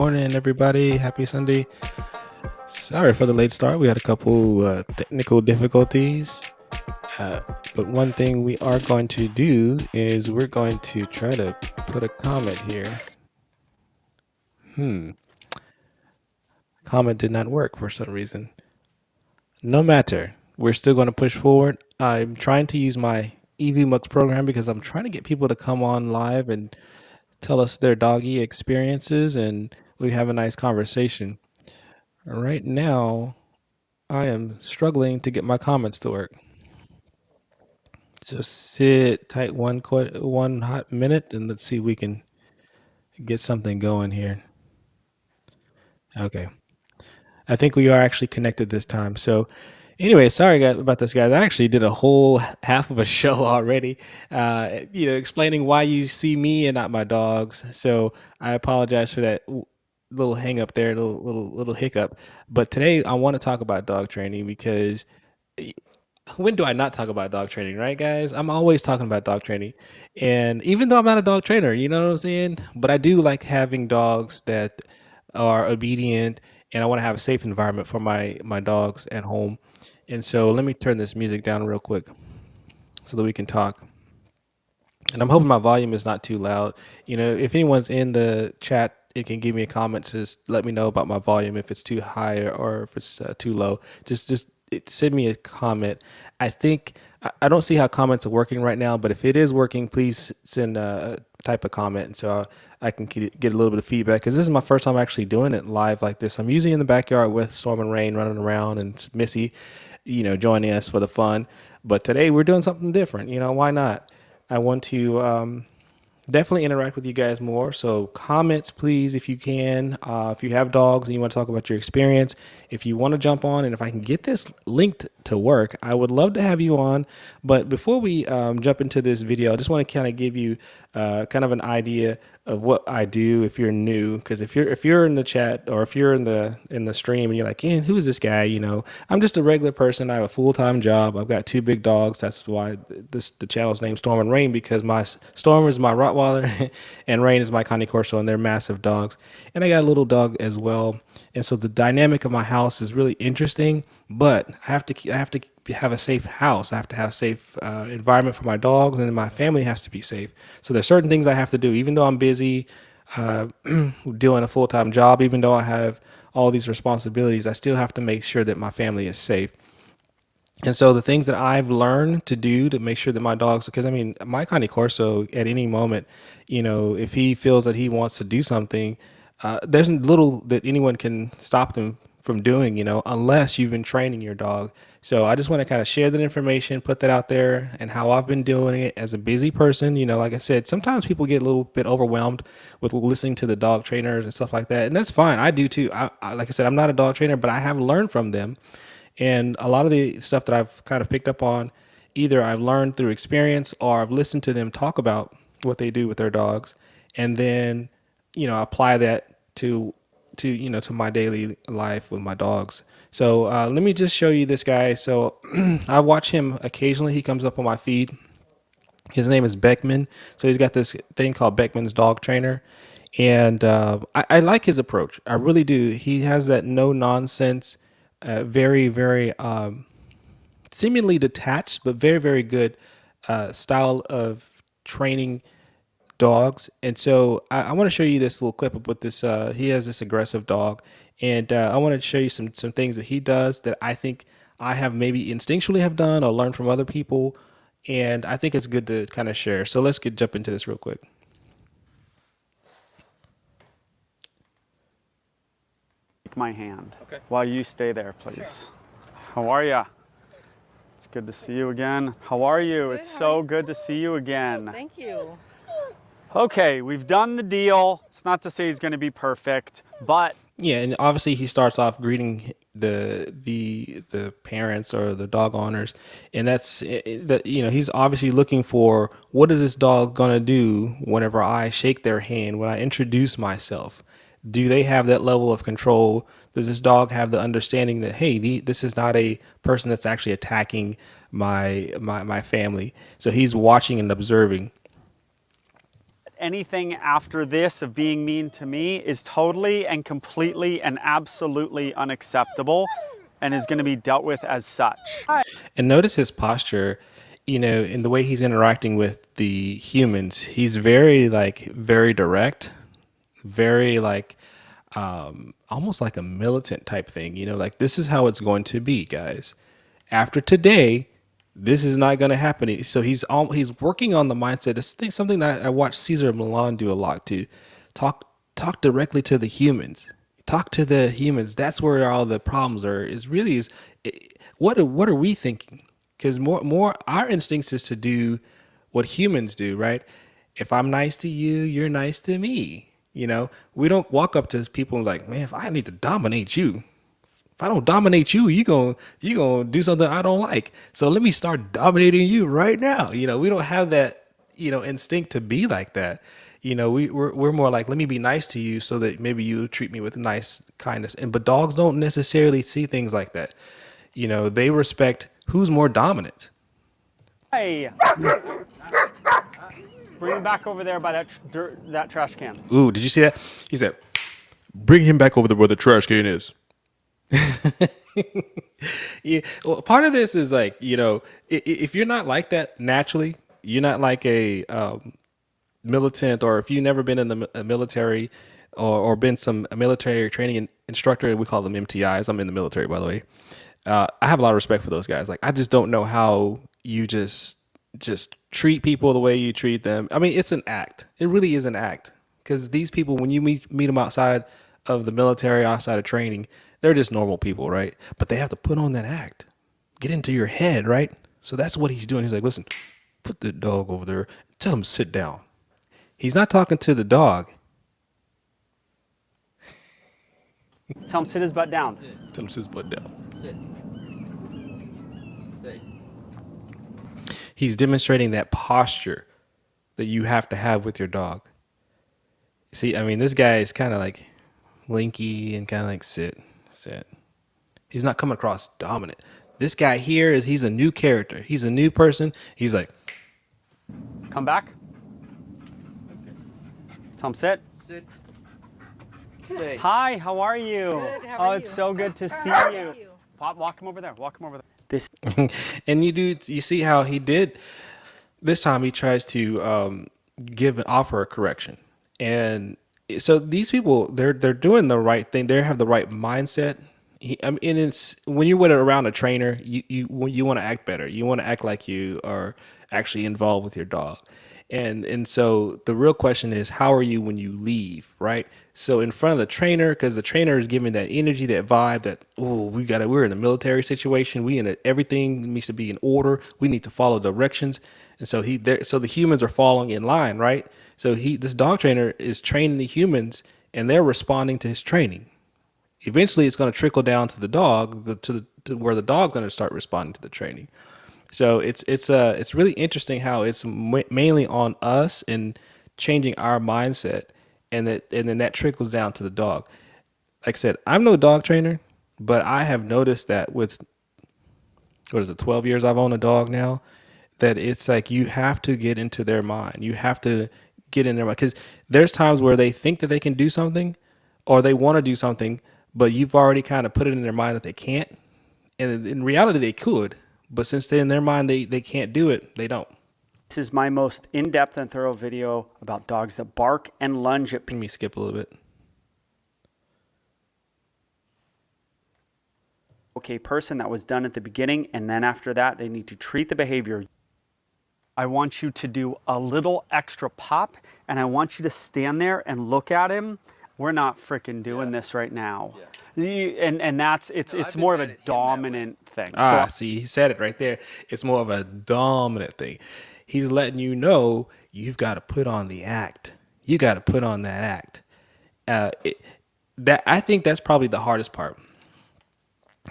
Morning, everybody. Happy Sunday. Sorry for the late start. We had a couple technical difficulties. Uh, but one thing we are going to do is we're going to try to put a comment here. Hmm. Comment did not work for some reason. No matter. We're still going to push forward. I'm trying to use my EVMux program because I'm trying to get people to come on live and tell us their doggy experiences and we have a nice conversation. Right now, I am struggling to get my comments to work. So sit tight one hot minute and let's see if we can get something going here. Okay. I think we are actually connected this time. So anyway, sorry guys about this, guys. I actually did a whole half of a show already, explaining why you see me and not my dogs. So I apologize for that little hang up there, little hiccup. But today I want to talk about dog training because when do I not talk about dog training, right, guys? I'm always talking about dog training. And even though I'm not a dog trainer, you know what I'm saying? But I do like having dogs that are obedient and I want to have a safe environment for my dogs at home. And so let me turn this music down real quick so that we can talk. And I'm hoping my volume is not too loud. If anyone's in the chat, it can give me a comment. Just let me know about my volume if it's too high or if it's too low. Send me a comment. I think I don't see how comments are working right now, but if it is working, please send a type of comment, and so I can get a little bit of feedback because this is my first time actually doing it live like this. I'm usually in the backyard with Storm and Rain running around and Missy, joining us for the fun. But today we're doing something different. Why not? I want to definitely interact with you guys more. So comments, please, if you can. If you have dogs and you want to talk about your experience, if you want to jump on, and if I can get this linked to work, I would love to have you on. But before we jump into this video, I just want to kind of give you kind of an idea of what I do if you're new. Because if you're in the chat or if you're in the stream and you're like, "Ian, who is this guy?" I'm just a regular person. I have a full time job. I've got two big dogs. That's why the channel's named Storm and Rain, because my Storm is my Rottweiler and Rain is my Connie Corso, and they're massive dogs. And I got a little dog as well. And so the dynamic of my house is really interesting. But I have to have a safe house. I have to have a safe environment for my dogs, and my family has to be safe. So there's certain things I have to do, even though I'm busy uh, doing a full time job, even though I have all these responsibilities. I still have to make sure that my family is safe. And so the things that I've learned to do to make sure that my dogs, because I mean, my Connie Corso at any moment, if he feels that he wants to do something, there's little that anyone can stop them from doing, unless you've been training your dog. So I just want to kind of share that information, put that out there, and how I've been doing it as a busy person. Like I said, sometimes people get a little bit overwhelmed with listening to the dog trainers and stuff like that, and that's fine. I do too. Like I said, I'm not a dog trainer, but I have learned from them. And a lot of the stuff that I've kind of picked up on, either I've learned through experience or I've listened to them talk about what they do with their dogs, and then apply that to my daily life with my dogs. So let me just show you this guy. So I watch him occasionally. He comes up on my feed. His name is Beckman. So he's got this thing called Beckman's Dog Trainer. And I like his approach. I really do. He has that no nonsense, very, very seemingly detached, but very, very good style of training dogs. And so I want to show you this little clip of what this. He has this aggressive dog, and I want to show you some things that he does that I think I have maybe instinctually have done or learned from other people, and I think it's good to kind of share. So let's get jump into this real quick. My hand. Okay. While you stay there, please. How are ya? It's good to see you again. How are you? Good, It's how are so you? good to see you again. Thank you. Okay, we've done the deal. It's not to say he's going to be perfect, but Yeah, and obviously he starts off greeting the parents or the dog owners, and that he's obviously looking for what is this dog gonna do whenever I shake their hand when I introduce myself. Do they have that level of control? Does this dog have the understanding that hey, this is not a person that's actually attacking my family? So he's watching and observing. anything after this of being mean to me is totally and completely and absolutely unacceptable and is going to be dealt with as such. And notice his posture, in the way he's interacting with the humans. He's very very direct, very almost like a militant type thing. Like, this is how it's going to be, guys. After today, this is not going to happen. So he's working on the mindset. This thing, something that I watched Cesar Milan do a lot too. Talk directly to the humans. Talk to the humans. That's where all the problems are. What are we thinking? Because more our instincts is to do what humans do, right? If I'm nice to you, you're nice to me. We don't walk up to people and like, man, if I need to dominate you, if I don't dominate you, you gonna do something I don't like. So let me start dominating you right now. We don't have that, instinct to be like that. We're more like, let me be nice to you so that maybe you treat me with nice kindness. But dogs don't necessarily see things like that. They respect who's more dominant. Hey, bring him back over there by that trash can. Ooh, did you see that? He said, bring him back over there where the trash can is. Yeah. Well, part of this is like, if you're not like that naturally, you're not like a militant, or if you've never been in the military or been a military training instructor, we call them MTIs. I'm in the military, by the way. I have a lot of respect for those guys. Like, I just don't know how you just treat people the way you treat them. I mean, it's an act. It really is an act. Because these people, when you meet them outside of the military, outside of training, they're just normal people, right? But they have to put on that act, get into your head, right? So that's what he's doing. He's like, listen, put the dog over there, tell him to sit down. He's not talking to the dog. Tell him sit his butt down. Tell him to sit his butt down. Stay. He's demonstrating that posture that you have to have with your dog. See, I mean, this guy is kind of like linky and kind of like sit. He's not coming across dominant. This guy here he's a new character. He's a new person. He's like, come back. Tell him sit. Sit. Stay. Hi, how are you? Good, how are it's you? so good to see you. you. Walk him over there. This and you see how he did this time. He tries to offer a correction. And so these people, they're doing the right thing. They have the right mindset. And it's when you're around a trainer, you want to act better. You want to act like you are actually involved with your dog. And so the real question is, how are you when you leave, right? So in front of the trainer, because the trainer is giving that energy, that vibe that, oh, we're in a military situation. Everything needs to be in order. We need to follow directions. And so so the humans are following in line, right? So this dog trainer is training the humans, and they're responding to his training. Eventually, it's going to trickle down to the dog, to where the dog's going to start responding to the training. So it's really interesting how it's mainly on us and changing our mindset, and then that trickles down to the dog. Like I said, I'm no dog trainer, but I have noticed that with 12 years I've owned a dog now, that it's like you have to get into their mind. You have to get in their mind, because there's times where they think that they can do something or they want to do something, but you've already kind of put it in their mind that they can't. And in reality, they could. But since they're in their mind, they can't do it. They don't. This is my most in-depth and thorough video about dogs that bark and lunge at Let me skip a little bit. okay person. That was done at the beginning, and then after that, they need to treat the behavior. I want you to do a little extra pop, and I want you to stand there and look at him. We're not freaking doing this right now. And that's it's more of a dominant thing. See, he said it right there. It's more of a dominant thing. He's letting you know you've got to put on the act. You got to put on that act. I think that's probably the hardest part.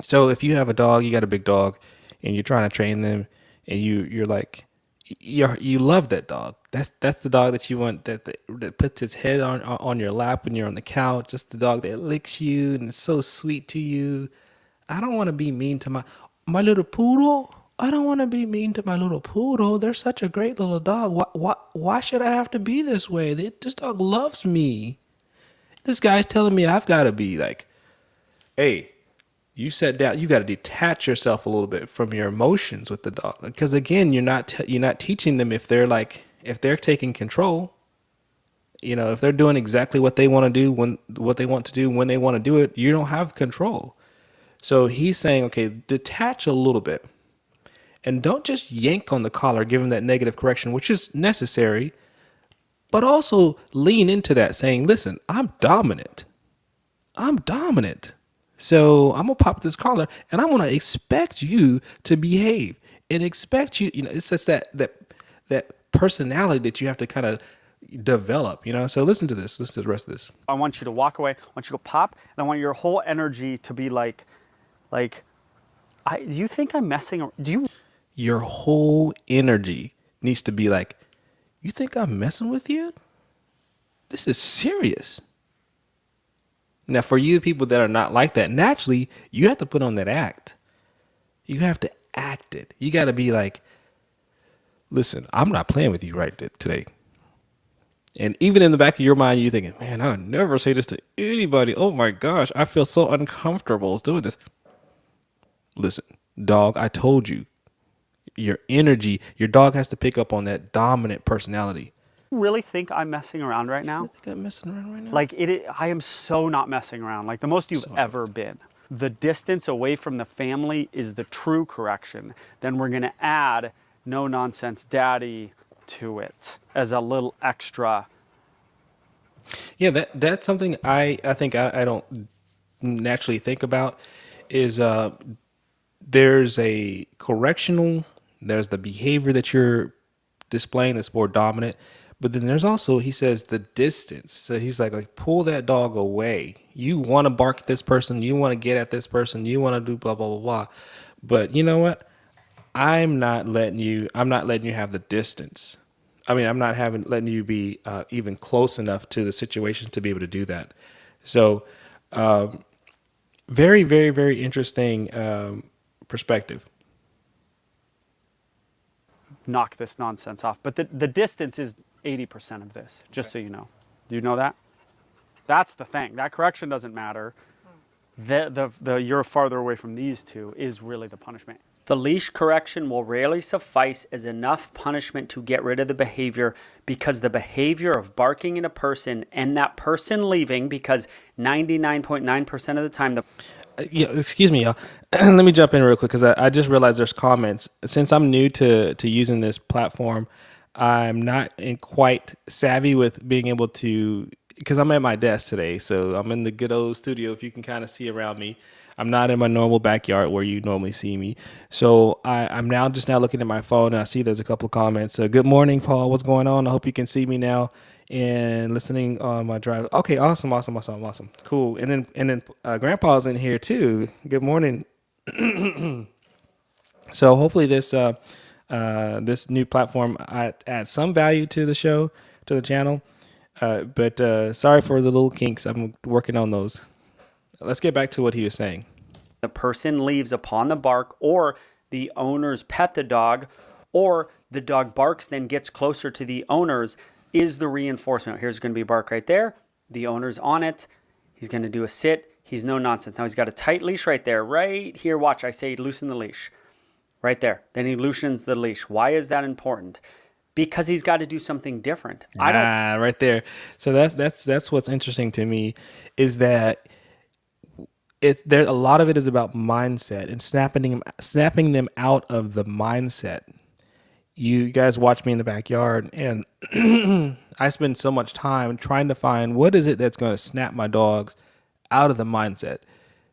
So if you have a dog, you got a big dog, and you're trying to train them, and you're like, you love that dog. That's the dog that you want, that puts its head on your lap when you're on the couch. Just the dog that licks you and is so sweet to you. I don't want to be mean to my little poodle. I don't want to be mean to my little poodle. They're such a great little dog. Why should I have to be this way? This dog loves me. This guy's telling me I've got to be like, hey, you sat down. You got to detach yourself a little bit from your emotions with the dog, because again, you're not teaching them if they're taking control. If they're doing exactly what they want to do what they want to do when they want to do it, you don't have control. So he's saying, okay, detach a little bit and don't just yank on the collar, give him that negative correction, which is necessary, but also lean into that saying, listen, I'm dominant. I'm dominant. So I'm gonna pop this collar and I'm gonna expect you to behave and expect you, it's just that personality that you have to kind of develop. So listen to this. Listen to the rest of this. I want you to walk away. I want you to go pop, and I want your whole energy to be like, do you think I'm messing around? Your whole energy needs to be like, you think I'm messing with you? This is serious. Now, for you people that are not like that, naturally, you have to put on that act. You have to act it. You got to be like, listen, I'm not playing with you today. And even in the back of your mind, you're thinking, man, I would never say this to anybody. Oh my gosh, I feel so uncomfortable doing this. Listen, dog, I told you, your energy, your dog has to pick up on that dominant personality. Really think I'm messing around right now? I think I'm messing around right now. Like I am so not messing around. Like the most you've ever been. The distance away from the family is the true correction. Then we're gonna add no nonsense daddy to it as a little extra. Yeah, that's something I think I don't naturally think about is there's a correctional, there's the behavior that you're displaying that's more dominant, but then there's also, he says, the distance. So he's like pull that dog away. You want to bark at this person, you want to get at this person, you want to do blah blah blah blah, but you know what? I'm not letting you have the distance. I mean, I'm not letting you be even close enough to the situation to be able to do that. So, very, very, very interesting perspective. Knock this nonsense off. But the distance is 80% of this, just so you know. Do you know that? That's the thing. That correction doesn't matter. The you're farther away from these two is really the punishment. The leash correction will rarely suffice as enough punishment to get rid of the behavior, because the behavior of barking at a person and that person leaving, because 99.9% of the time Yeah, excuse me, y'all. Let me jump in real quick because I just realized there's comments. Since I'm new to using this platform, I'm not quite savvy with being able to, because I'm at my desk today. So I'm in the good old studio, if you can kind of see around me. I'm not in my normal backyard where you normally see me. So I'm now looking at my phone, and I see there's a couple of comments. So good morning, Paul. What's going on? I hope you can see me now and listening on my drive. Okay, awesome. Cool. And then Grandpa's in here too. Good morning. So hopefully this this new platform adds some value to the show, to the channel. But sorry for the little kinks. I'm working on those. Let's get back to what he was saying. the person leaves upon the bark, or the owners pet the dog, or the dog barks then gets closer to the owners, is the reinforcement. Here's going to be a bark right there. The owner's on it. He's going to do a sit. He's no nonsense. Now he's got a tight leash right there. Right here, watch. I say loosen the leash. Right there. Then he loosens the leash. Why is that important? Because he's got to do something different. Right there. So that's what's interesting to me, is that a lot of it is about mindset and snapping them out of the mindset. You guys watch me in the backyard, and I spend so much time trying to find what is it that's going to snap my dogs out of the mindset,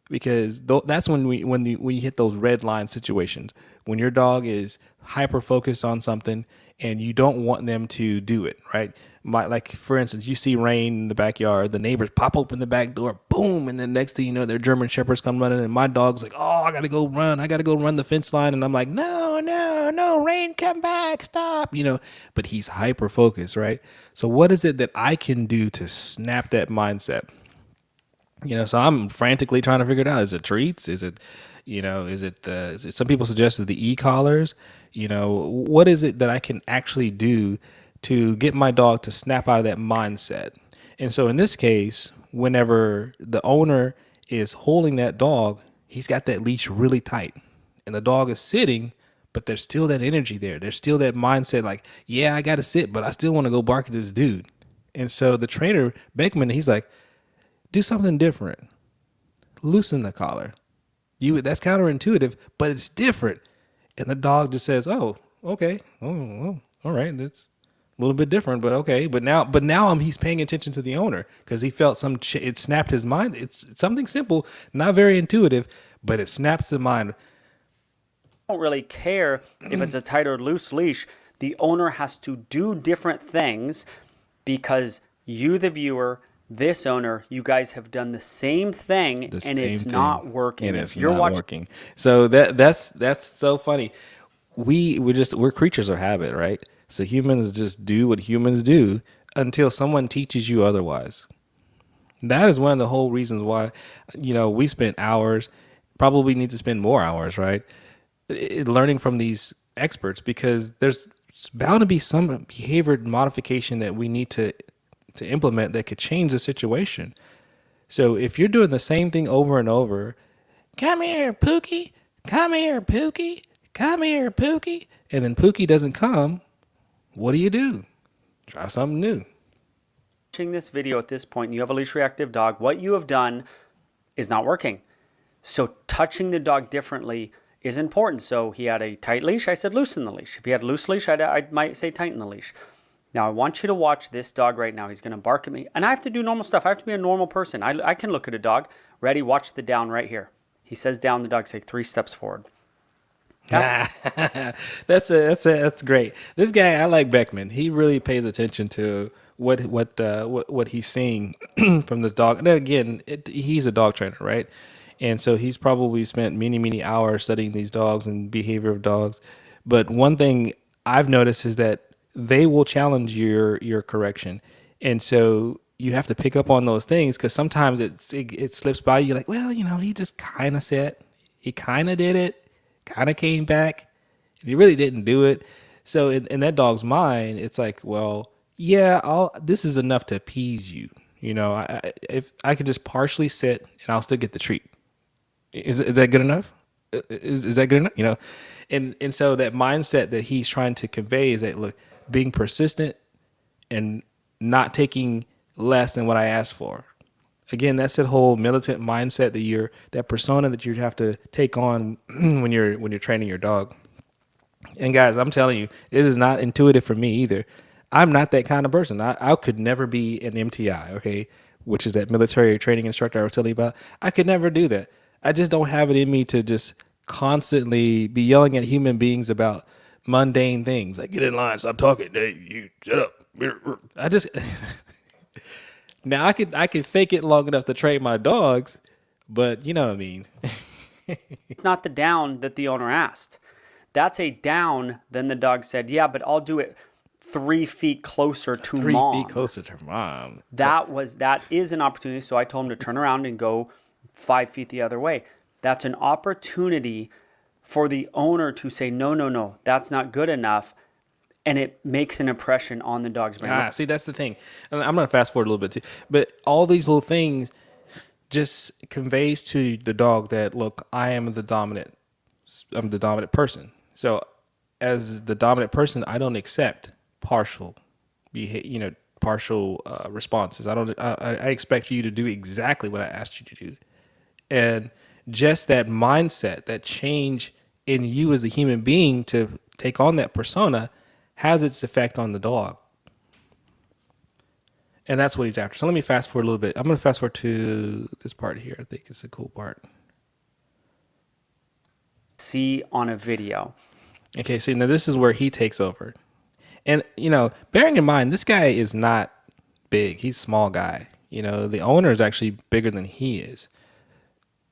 because that's when we hit those red line situations, when your dog is hyper focused on something and you don't want them to do it right. Like for instance, you see Rain in the backyard, the neighbors pop open the back door, boom, and then next thing you know, their German shepherds come running, and my dog's like, oh, I gotta go run the fence line, and I'm like, no, Rain, come back, stop, but he's hyper focused, right? So what is it that I can do to snap that mindset? So I'm frantically trying to figure it out. Is it treats? Is it, some people suggested the e-collars. What is it that I can actually do to get my dog to snap out of that mindset? And so in this case, whenever the owner is holding that dog, he's got that leash really tight and the dog is sitting, but there's still that energy there. There's still that mindset like, yeah, I got to sit, but I still want to go bark at this dude. And so the trainer, Beckman, he's like, do something different. Loosen the collar. That's counterintuitive, but it's different. And the dog just says, "Oh, okay. Oh, all right. That's a little bit different, but okay." But now he's paying attention to the owner because he felt it snapped his mind. It's something simple, not very intuitive, but it snaps the mind. Don't really care if it's a tight or loose leash. The owner has to do different things because you, the viewer, this owner, you guys have done the same thing and it's not working. And If it's you're not watching, working. So that's so funny. We're creatures of habit, right? So humans just do what humans do until someone teaches you otherwise. That is one of the whole reasons why, we spent hours, probably need to spend more hours, right? Learning from these experts because there's bound to be some behavior modification that we need to implement that could change the situation. So if you're doing the same thing over and over, come here, Pookie, come here, Pookie, come here, Pookie, and then Pookie doesn't come, what do? Try something new. this video at this point, and you have a leash reactive dog, what you have done is not working. So touching the dog differently is important. So he had a tight leash, I said loosen the leash. If he had a loose leash, I might say tighten the leash. Now I want you to watch this dog right now. He's going to bark at me, and I have to do normal stuff. I have to be a normal person. I can look at a dog. Ready? Watch the down right here. He says down, the dog say 3 steps forward. That's great. This guy, I like Beckman. He really pays attention to what he's seeing from the dog. And again, he's a dog trainer, right? And so he's probably spent many hours studying these dogs and behavior of dogs. But one thing I've noticed is that they will challenge your correction, and so you have to pick up on those things because sometimes it slips by you. Like, well, he just kind of said, he kind of did it, kind of came back, and he really didn't do it. So in that dog's mind, it's like, well, yeah, this is enough to appease you. If I could just partially sit and I'll still get the treat. Is that good enough? Is that good enough? And so that mindset that he's trying to convey is that, look, being persistent and not taking less than what I asked for. Again, that's that whole militant mindset that persona that you have to take on when you're training your dog. And guys, I'm telling you, it is not intuitive for me either. I'm not that kind of person. I could never be an MTI, okay, which is that military training instructor I was telling you about. I could never do that. I just don't have it in me to just constantly be yelling at human beings about mundane things like get in line, stop talking, hey, you shut up. I just now I could fake it long enough to train my dogs, but you know what I mean. It's not the down that the owner asked. That's a down. Then the dog said, yeah, but I'll do it 3 feet closer to 3 mom. feet closer to mom. That is an opportunity. So I told him to turn around and go 5 feet the other way. That's an opportunity for the owner to say, no, that's not good enough. And it makes an impression on the dog's brain. See, that's the thing. And I'm going to fast forward a little bit too. But all these little things just conveys to the dog that, look, I'm the dominant person. So as the dominant person, I don't accept partial responses. I expect you to do exactly what I asked you to do. And just that mindset, that change in you as a human being to take on that persona has its effect on the dog. And that's what he's after. So let me fast forward a little bit. I'm going to fast forward to this part here. I think it's a cool part. See on a video. Okay, so now this is where he takes over. And, bearing in mind, this guy is not big. He's a small guy. The owner is actually bigger than he is.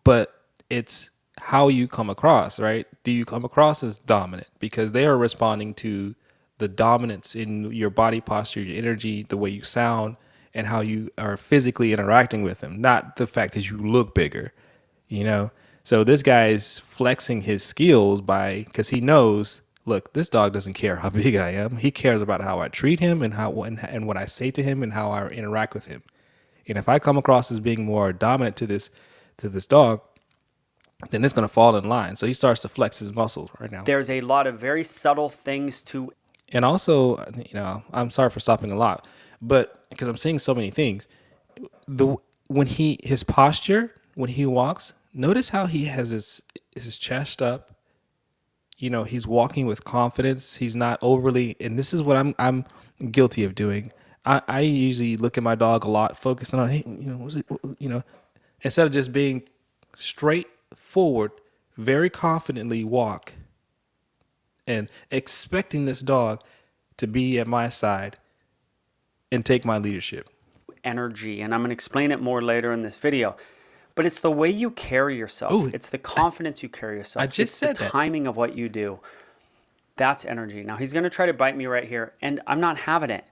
But it's how you come across, right? Do you come across as dominant? Because they are responding to the dominance in your body posture, your energy, the way you sound. and how you are physically interacting with him, not the fact that you look bigger, you know? So this guy is flexing his skills because he knows, look, this dog doesn't care how big I am. He cares about how I treat him and and what I say to him and how I interact with him. And if I come across as being more dominant to this dog, then it's going to fall in line. So he starts to flex his muscles right now. There's a lot of very subtle things to. And also, I'm sorry for stopping a lot, but because I'm seeing so many things, his posture when he walks, notice how he has his chest up. He's walking with confidence. He's not overly, and this is what I'm guilty of doing. I usually look at my dog a lot, focusing on, hey, was it, instead of just being straightforward, very confidently walk and expecting this dog to be at my side and take my leadership. Energy, and I'm going to explain it more later in this video, but it's the way you carry yourself. Ooh. It's the confidence you carry yourself. I just it's said the that. timing of what you do. That's energy. Now he's going to try to bite me right here, and I'm not having it.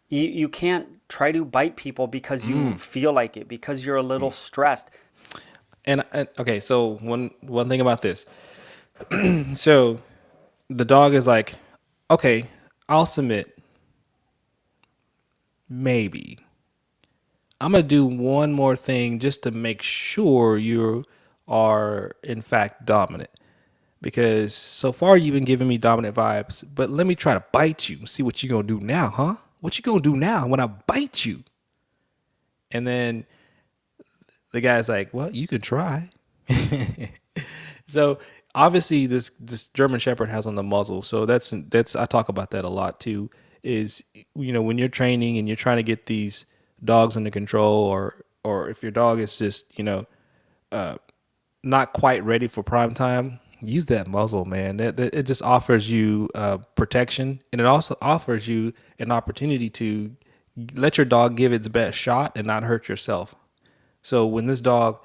You can't try to bite people because you feel like it, because you're a little stressed. And okay, so one thing about this. So the dog is like, okay, I'll submit. Maybe. I'm going to do one more thing just to make sure you are, in fact, dominant. Because so far you've been giving me dominant vibes, but let me try to bite you and see what you're going to do now, huh? What you going to do now when I bite you? And then the guy's like, well, you can try. So obviously this German Shepherd has on the muzzle. So that's I talk about that a lot too, is, when you're training and you're trying to get these dogs under control, or if your dog is just, not quite ready for prime time, use that muzzle, man. It just offers you protection, and it also offers you an opportunity to let your dog give its best shot and not hurt yourself. So when this dog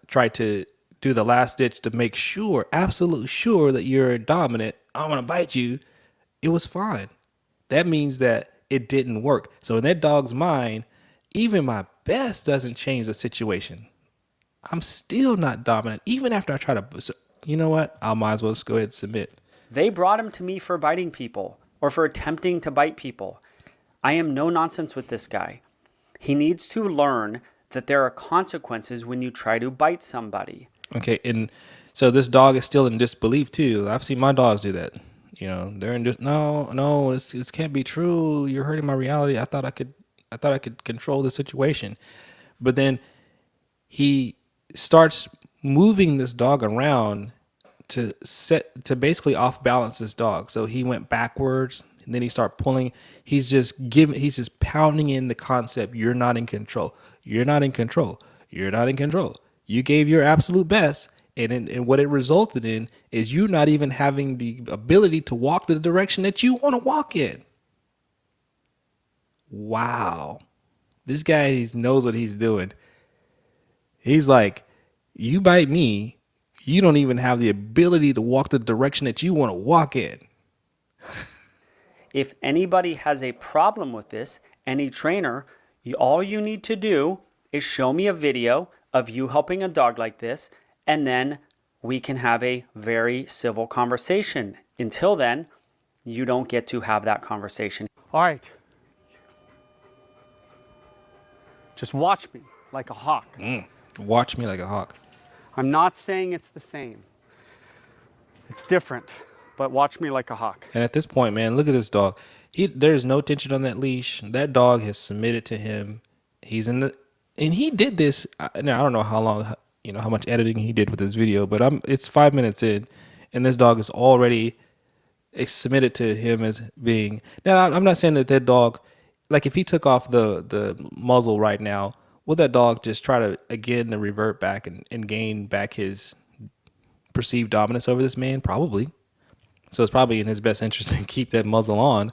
tried to do the last ditch to make sure, absolutely sure that you're dominant, I want to bite you, it was fine. That means that it didn't work. So in that dog's mind, even my best doesn't change the situation. I'm still not dominant, even after I try to. So, you know what? I might as well just go ahead and submit. They brought him to me for biting people or for attempting to bite people. I am no nonsense with this guy. He needs to learn that there are consequences when you try to bite somebody. Okay, and so this dog is still in disbelief too. I've seen my dogs do that. They're in just no, it can't be true. You're hurting my reality. I thought I could control the situation, but then he starts moving this dog around to basically off balance this dog. So he went backwards, and then he started pulling. He's just pounding in the concept: you're not in control. You're not in control. You're not in control. You gave your absolute best, and what it resulted in is you not even having the ability to walk the direction that you want to walk in. Wow. This guy knows what he's doing. He's like, you bite me, you don't even have the ability to walk the direction that you want to walk in. If anybody has a problem with this, any trainer, all you need to do is show me a video of you helping a dog like this, and then we can have a very civil conversation. Until then, you don't get to have that conversation. All right. Just watch me like a hawk. Watch me like a hawk. I'm not saying it's the same. It's different, but watch me like a hawk. And at this point, man, look at this dog. There's no tension on that leash. That dog has submitted to him. And he did this. Now, I don't know how long, how much editing he did with this video, but it's 5 minutes in, and this dog is already submitted to him as being. Now, I'm not saying that dog, like if he took off the muzzle right now, will that dog just try to again to revert back and gain back his perceived dominance over this man? Probably. So it's probably in his best interest to keep that muzzle on.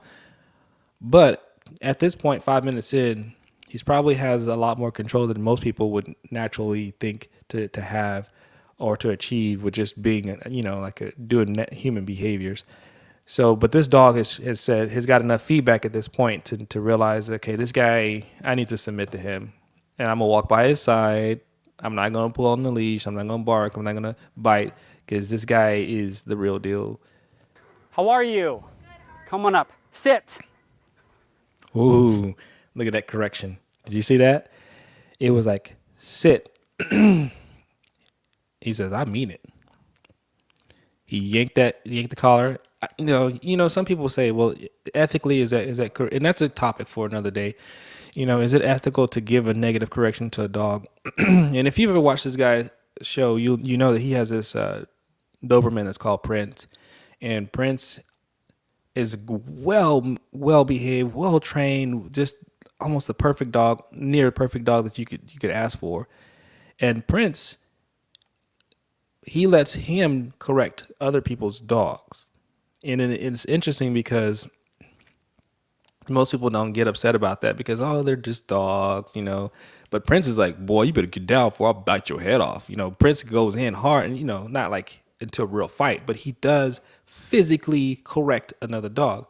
But at this point, 5 minutes in, he's probably has a lot more control than most people would naturally think to have or to achieve with just being, doing human behaviors. So, but this dog has got enough feedback at this point to realize, okay, this guy, I need to submit to him, and I'm gonna walk by his side. I'm not gonna pull on the leash. I'm not gonna bark. I'm not gonna bite because this guy is the real deal. How are you? Come on up. Sit. Ooh, look at that correction. Did you see that? It was like, sit. He says, I mean it. He yanked the collar. Some people say, well, ethically, is that correct? And that's a topic for another day. Is it ethical to give a negative correction to a dog? And if you've ever watched this guy's show, you know that he has this Doberman that's called Prince, and Prince is well behaved, well trained, just almost the perfect dog, near perfect dog that you could ask for. And Prince, he lets him correct other people's dogs. And it's interesting because most people don't get upset about that because, oh, they're just dogs. But Prince is like, boy, you better get down before I bite your head off. Prince goes in hard and, not like into a real fight, but he does physically correct another dog.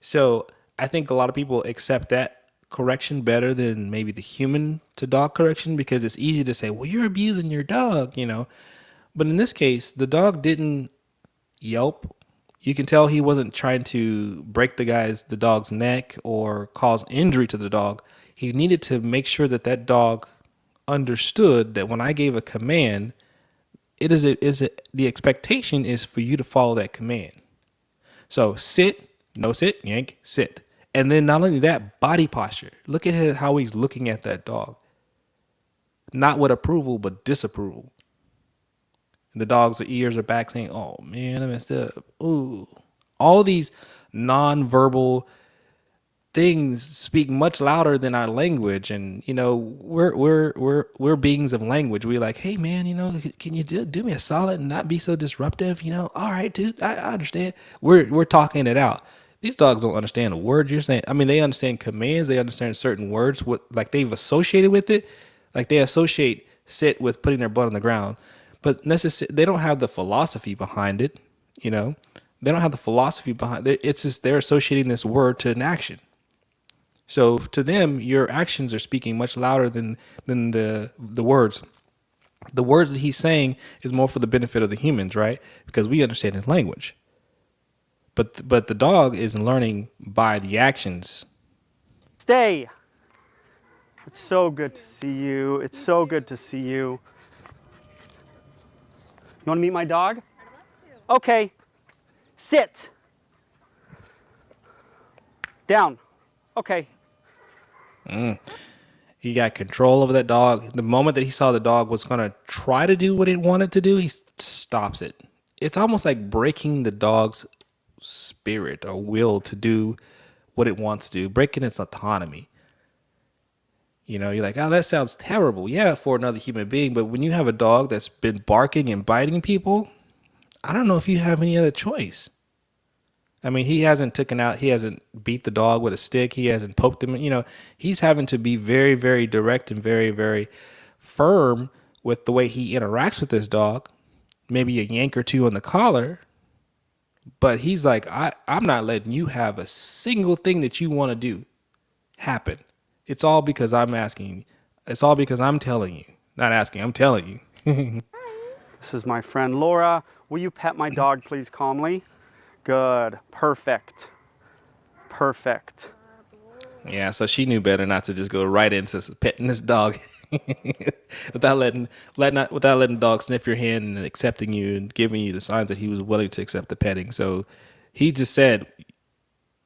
So I think a lot of people accept that correction better than maybe the human to dog correction because it's easy to say, well, you're abusing your dog. But in this case, the dog didn't yelp. You can tell he wasn't trying to break the dog's neck or cause injury to the dog. He needed to make sure that dog understood that when I gave a command, the expectation is for you to follow that command. So sit, no sit, yank, sit. And then not only that, body posture. Look at how he's looking at that dog. Not with approval, but disapproval. And the dog's ears are back saying, oh man, I messed up. Ooh. All these nonverbal things speak much louder than our language. And, we're beings of language. We're like, hey man, can you do me a solid and not be so disruptive? All right, dude, I understand. We're talking it out. These dogs don't understand a word you're saying. I mean, they understand commands. They understand certain words, like they've associated with it. Like they associate sit with putting their butt on the ground. But they don't have the philosophy behind it, They don't have the philosophy behind it. It's just they're associating this word to an action. So to them, your actions are speaking much louder than the words. The words that he's saying is more for the benefit of the humans, right? Because we understand his language. But the dog is learning by the actions. Stay. It's so good to see you. It's so good to see you. You want to meet my dog? I'd love to. Okay. Sit. Down. Okay. He got control over that dog. The moment that he saw the dog was going to try to do what it wanted to do, he stops it. It's almost like breaking the dog's spirit or will to do what it wants to do, breaking its autonomy. You're like, oh, that sounds terrible. Yeah, for another human being. But when you have a dog that's been barking and biting people, I don't know if you have any other choice. I mean, he hasn't beat the dog with a stick. He hasn't poked him. He's having to be very, very direct and very, very firm with the way he interacts with this dog. Maybe a yank or two on the collar. But he's like, I'm not letting you have a single thing that you want to do happen. It's all because I'm asking. It's all because I'm telling you. Not asking, I'm telling you. This is my friend Laura. Will you pet my dog, please, calmly? Good. Perfect. Perfect. Yeah, so she knew better not to just go right into petting this dog without letting the dog sniff your hand and accepting you and giving you the signs that he was willing to accept the petting. So he just said,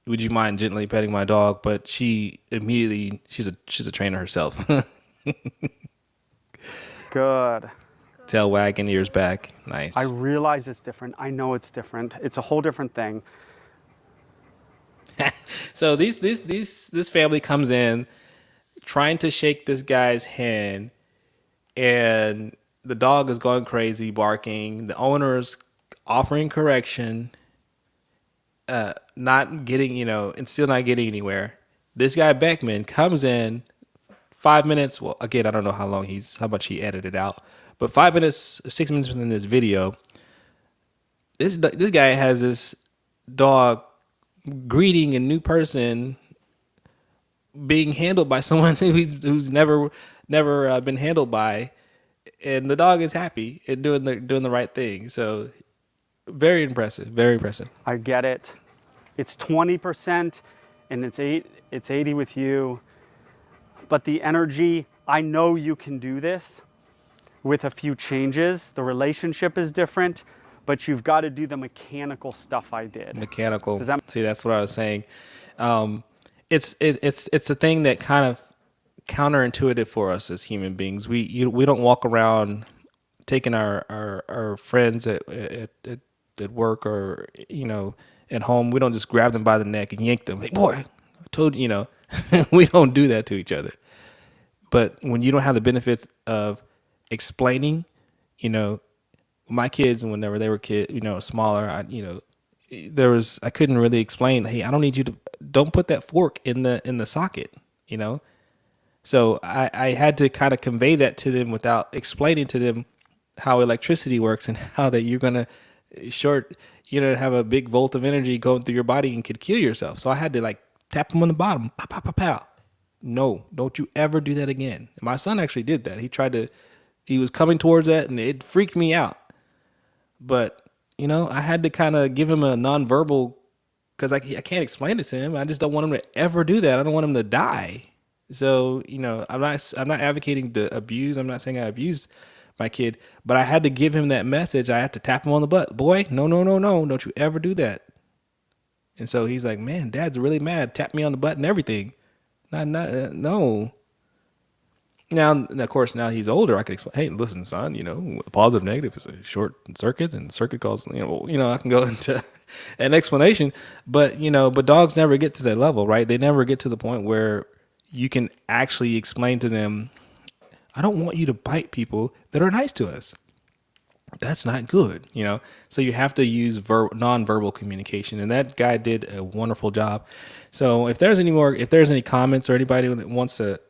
would you mind gently petting my dog? But she immediately, she's a trainer herself. Good. Tail wagging, ears back. Nice. I realize it's different. I know it's different. It's a whole different thing. So this family comes in trying to shake this guy's hand, and the dog is going crazy, barking. The owner is offering correction, not getting, and still not getting anywhere. This guy Beckman comes in 5 minutes. Well, again, I don't know how much he edited out, but 5 minutes, 6 minutes within this video, this guy has this dog greeting a new person being handled by someone who's never been handled by, and the dog is happy and doing the right thing. So very impressive, very impressive. I get it. It's 20% and it's 80 with you. But the energy, I know you can do this with a few changes. The relationship is different, but you've got to do the mechanical stuff I did. Mechanical. Does that- See, that's what I was saying. It's a thing that kind of counterintuitive for us as human beings. We don't walk around taking our friends at work or at home. We don't just grab them by the neck and yank them. Like, boy, I told you, we don't do that to each other. But when you don't have the benefits of explaining, my kids, whenever they were smaller, I couldn't really explain, hey, I don't need you to, don't put that fork in the socket, So I had to kind of convey that to them without explaining to them how electricity works and how that you're going to have a big volt of energy going through your body and could kill yourself. So I had to like tap them on the bottom, pow, pow, pow, pow. No, don't you ever do that again. And my son actually did that. He was coming towards that and it freaked me out. But, I had to kind of give him a nonverbal, because I can't explain it to him. I just don't want him to ever do that. I don't want him to die. So, I'm not advocating the abuse. I'm not saying I abused my kid, but I had to give him that message. I had to tap him on the butt. Boy, no, no, no, no. Don't you ever do that. And so he's like, man, Dad's really mad. Tap me on the butt and everything. No. Now, of course, now he's older. I can explain. Hey, listen, son. Positive, negative is a short circuit, and circuit calls. I can go into an explanation, but dogs never get to that level, right? They never get to the point where you can actually explain to them, I don't want you to bite people that are nice to us. That's not good, So you have to use nonverbal communication, and that guy did a wonderful job. So if there's any comments or anybody that wants to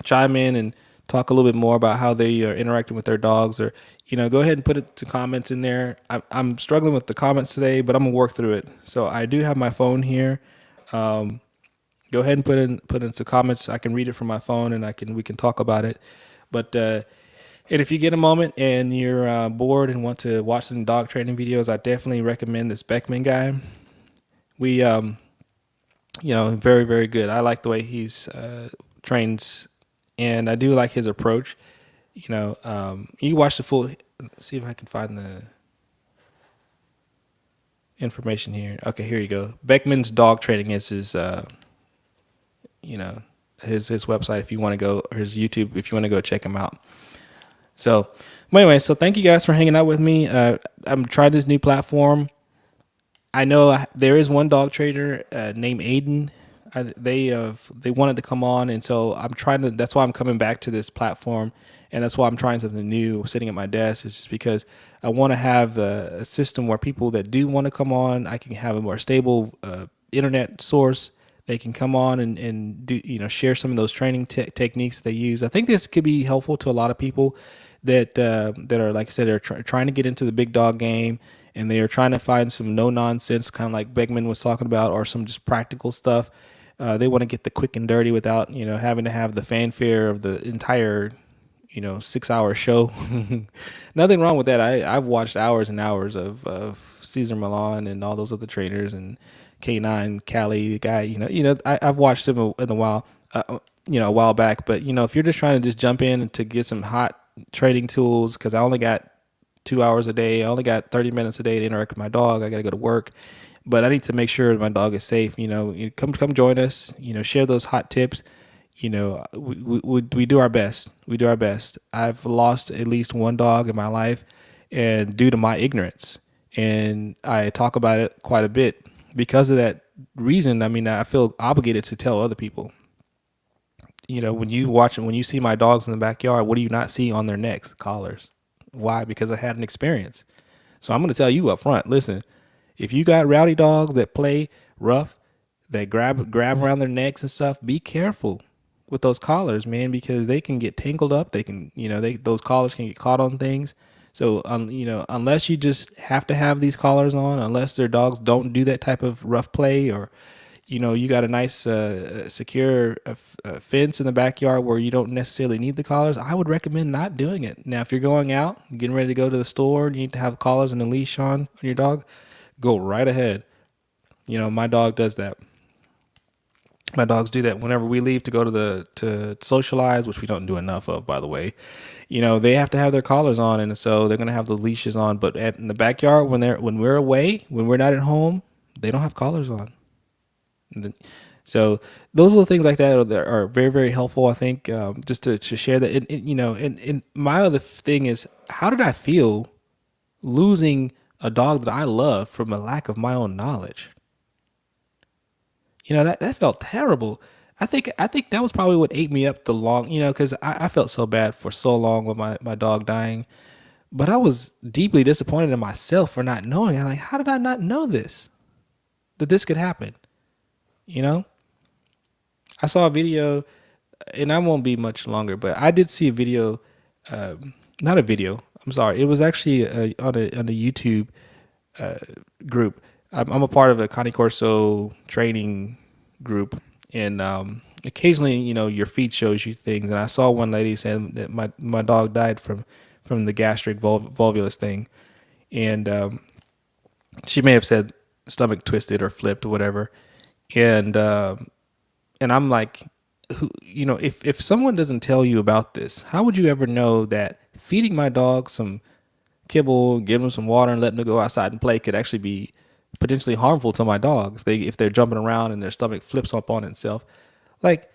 chime in and talk a little bit more about how they are interacting with their dogs, or go ahead and put it to comments in there. I'm struggling with the comments today, but I'm gonna work through it. So I do have my phone here. Go ahead and put in some comments. I can read it from my phone, and we can talk about it. But and if you get a moment and you're bored and want to watch some dog training videos, I definitely recommend this Beckman guy. We very, very good. I like the way he's trains, and I do like his approach. You watch the full. Let's see if I can find the information here. Okay, here you go. Beckman's Dog Training is his his website if you want to go, or his YouTube if you want to go check him out. So anyway, thank you guys for hanging out with me. I'm trying this new platform. I know there is one dog trainer named Aiden. They wanted to come on, and so that's why I'm coming back to this platform, and that's why I'm trying something new sitting at my desk. It's just because I want to have a system where people that do want to come on, I can have a more stable internet source. They can come on and do, share some of those training techniques they use. I think this could be helpful to a lot of people that are, like I said, are trying to get into the big dog game, and they are trying to find some no nonsense, kind of like Beckman was talking about, or some just practical stuff. They want to get the quick and dirty without, having to have the fanfare of the entire, 6-hour show. Nothing wrong with that. I've watched hours and hours of Cesar Millan and all those other trainers, and K9, Cali, the guy, I've watched him in a while, a while back. But, if you're just trying to just jump in to get some hot training tools, because I only got 2 hours a day, I only got 30 minutes a day to interact with my dog. I got to go to work, but I need to make sure my dog is safe. Come join us, share those hot tips. We do our best. We do our best. I've lost at least one dog in my life, and due to my ignorance, and I talk about it quite a bit. Because of that reason, I feel obligated to tell other people. When you see my dogs in the backyard, what do you not see on their necks? Collars. Why? Because I had an experience. So I'm going to tell you up front, listen, if you got rowdy dogs that play rough, that grab around their necks and stuff, be careful with those collars, man, because they can get tangled up. They can, those collars can get caught on things. So, unless you just have to have these collars on, unless their dogs don't do that type of rough play, or you got a nice secure fence in the backyard where you don't necessarily need the collars, I would recommend not doing it. Now, if you're going out, getting ready to go to the store, and you need to have collars and a leash on your dog, go right ahead. My dog does that. My dogs do that whenever we leave to go to socialize, which we don't do enough of, by the way. They have to have their collars on, and so they're gonna have the leashes on. But in the backyard, when we're away, when we're not at home, they don't have collars on. So those little things like that are very, very helpful, I think, just to share that. And my other thing is, how did I feel losing a dog that I love from a lack of my own knowledge? That felt terrible. I think that was probably what ate me up the long, because I felt so bad for so long with my dog dying. But I was deeply disappointed in myself for not knowing. I'm like, how did I not know this? That this could happen? You know? I saw a video, and I won't be much longer, but I did see a video, not a video. I'm sorry. It was actually on a YouTube group. I'm a part of a Connie Corso training group, and occasionally, your feed shows you things. And I saw one lady saying that my dog died from the gastric volvulus thing, and she may have said stomach twisted or flipped or whatever, and I'm like, if someone doesn't tell you about this, how would you ever know that feeding my dog some kibble, give them some water, and letting them go outside and play could actually be potentially harmful to my dog if they're jumping around and their stomach flips up on itself? Like,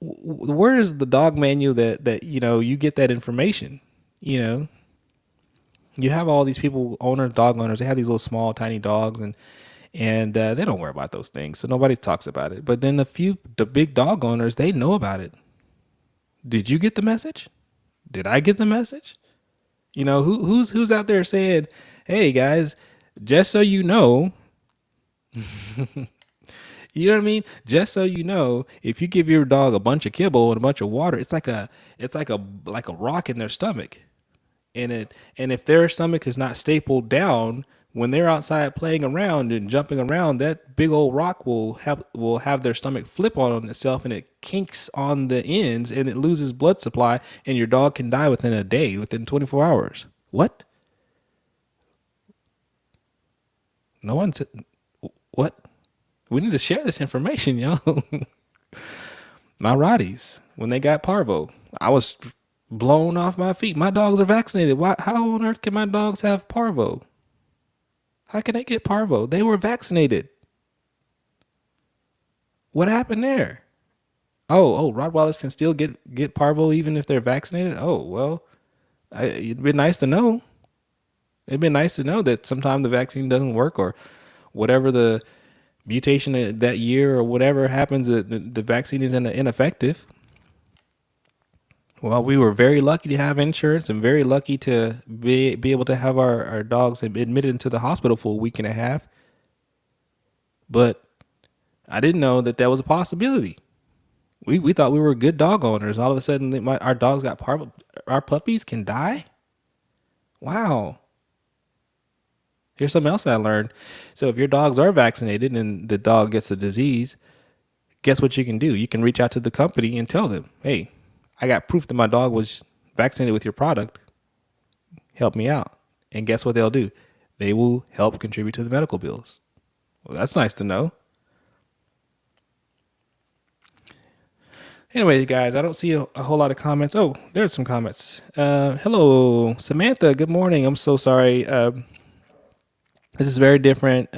where is the dog manual that you get that information? You have all these dog owners. They have these little small, tiny dogs, and they don't worry about those things, so nobody talks about it. But then the big dog owners, they know about it. Did you get the message? Did I get the message? Who's out there saying, "Hey guys, just so you know," you know what I mean? Just so you know, if you give your dog a bunch of kibble and a bunch of water, it's like a rock in their stomach. And if their stomach is not stapled down when they're outside playing around and jumping around, that big old rock will have their stomach flip on itself, and it kinks on the ends, and it loses blood supply, and your dog can die within a day, within 24 hours. What? No one said what? We need to share this information, yo. My Rotties, when they got parvo, I was blown off my feet. My dogs are vaccinated. Why? How on earth can my dogs have parvo? How can they get parvo? They were vaccinated. What happened there? Oh, Rottweilers can still get parvo even if they're vaccinated? Oh, well, it'd be nice to know. It'd be nice to know that sometimes the vaccine doesn't work, or whatever the mutation that year or whatever happens, the vaccine is ineffective. Well, we were very lucky to have insurance and very lucky to be able to have our dogs admitted into the hospital for a week and a half. But I didn't know that was a possibility. We thought we were good dog owners. All of a sudden, our dogs got parvo. Our puppies can die? Wow. Here's something else I learned. So if your dogs are vaccinated and the dog gets the disease, guess what you can do? You can reach out to the company and tell them, hey, I got proof that my dog was vaccinated with your product. Help me out. And guess what they'll do? They will help contribute to the medical bills. Well, that's nice to know. Anyway, guys, I don't see a whole lot of comments. Oh, there's some comments. Hello, Samantha. Good morning. I'm so sorry. This is very different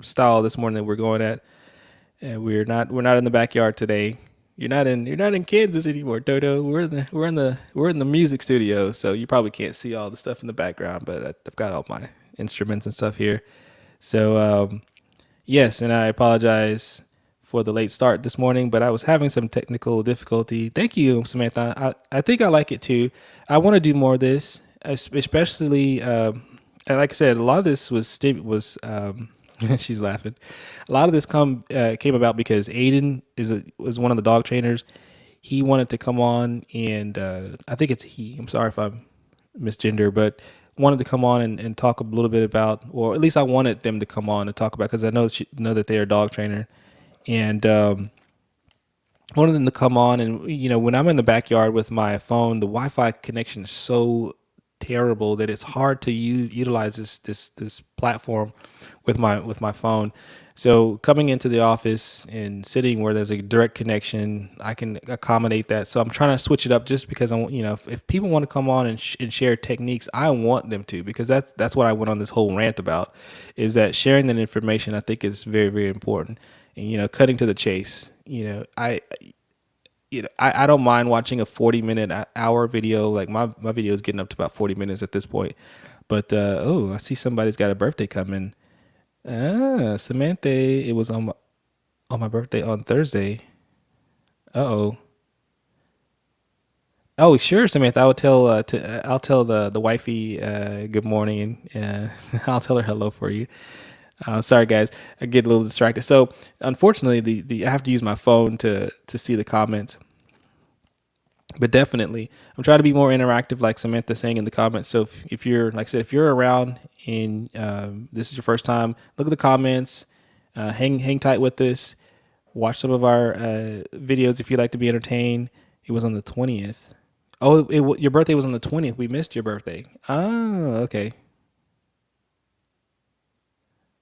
style this morning that we're going at. And we're not in the backyard today. You're not in Kansas anymore, Toto. We're in the music studio, so you probably can't see all the stuff in the background, but I've got all my instruments and stuff here. So yes, and I apologize for the late start this morning, but I was having some technical difficulty. Thank you, Samantha. I think I like it too. I want to do more of this, especially like I said, a lot of this was she's laughing. A lot of this came about because Aiden was one of the dog trainers. he wanted to come on, and I think it's he. I'm sorry if I'm misgender, but wanted to come on and talk a little bit about, or at least I wanted them to come on and talk about, because I know that they're a dog trainer, and wanted them to come on. And when I'm in the backyard with my phone, the Wi-Fi connection is so terrible that it's hard to utilize this platform with my phone. So coming into the office and sitting where there's a direct connection, I can accommodate that. So I'm trying to switch it up, just because I want, if people want to come on and share techniques, I want them to, because that's what I went on this whole rant about, is that sharing that information, I think, is very, very important. And cutting to the chase. I don't mind watching a 40-minute hour video. Like my video is getting up to about 40 minutes at this point. But oh, I see somebody's got a birthday coming. Samantha, it was on my birthday on Thursday. Uh-oh. Oh, sure, Samantha. I'll tell the wifey good morning, and I'll tell her hello for you. Sorry, guys, I get a little distracted. So, unfortunately, the I have to use my phone to see the comments. But definitely, I'm trying to be more interactive, like Samantha saying in the comments. So if you're, like I said, if you're around and this is your first time, look at the comments, hang tight with us, watch some of our videos if you like to be entertained. It was on the 20th. Oh, your birthday was on the 20th. We missed your birthday. Oh, okay.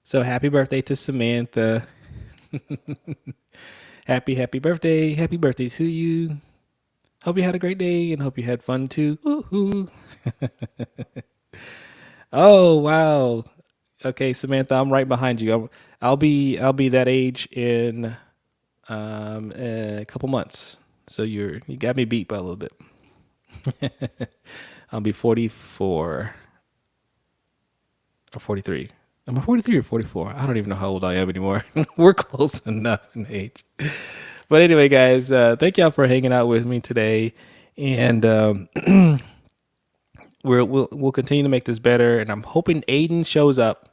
So happy birthday to Samantha. Happy birthday. Happy birthday to you. Hope you had a great day and hope you had fun too. Woohoo. Oh, wow. Okay, Samantha, I'm right behind you. I'll be that age in a couple months. So you got me beat by a little bit. I'll be 44 or 43. Am I 43 or 44? I don't even know how old I am anymore. We're close enough in age. But anyway, guys, thank y'all for hanging out with me today. And we'll continue to make this better. And I'm hoping Aiden shows up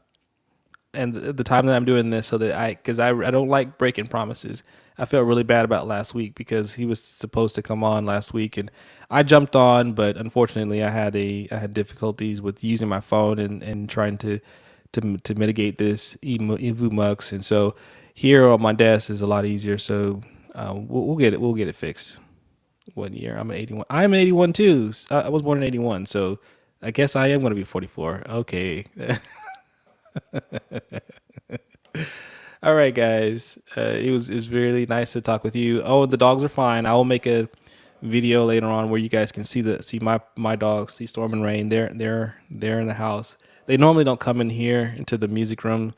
and the time that I'm doing this, so that because I don't like breaking promises. I felt really bad about last week because he was supposed to come on last week and I jumped on, but unfortunately I had difficulties with using my phone and trying to mitigate this EvuMux. And so here on my desk is a lot easier. So we'll get it fixed. What year? I'm an 81. I'm an 81 too. I was born in 81, so I guess I am going to be 44. Okay. All right, guys. It was really nice to talk with you. Oh, the dogs are fine. I will make a video later on where you guys can see my dogs, see Storm and Rain. They're in the house. They normally don't come in here into the music room.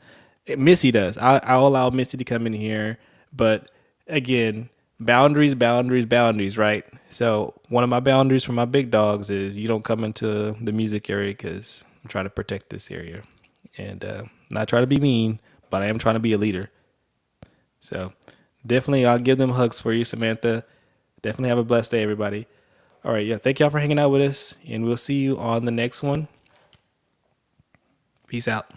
Missy does. I'll allow Missy to come in here, but again, boundaries, right? So one of my boundaries for my big dogs is you don't come into the music area, because I'm trying to protect this area and not try to be mean, but I am trying to be a leader. So definitely I'll give them hugs for you, Samantha. Definitely have a blessed day, everybody. All right, yeah, thank y'all for hanging out with us, and we'll see you on the next one. Peace out.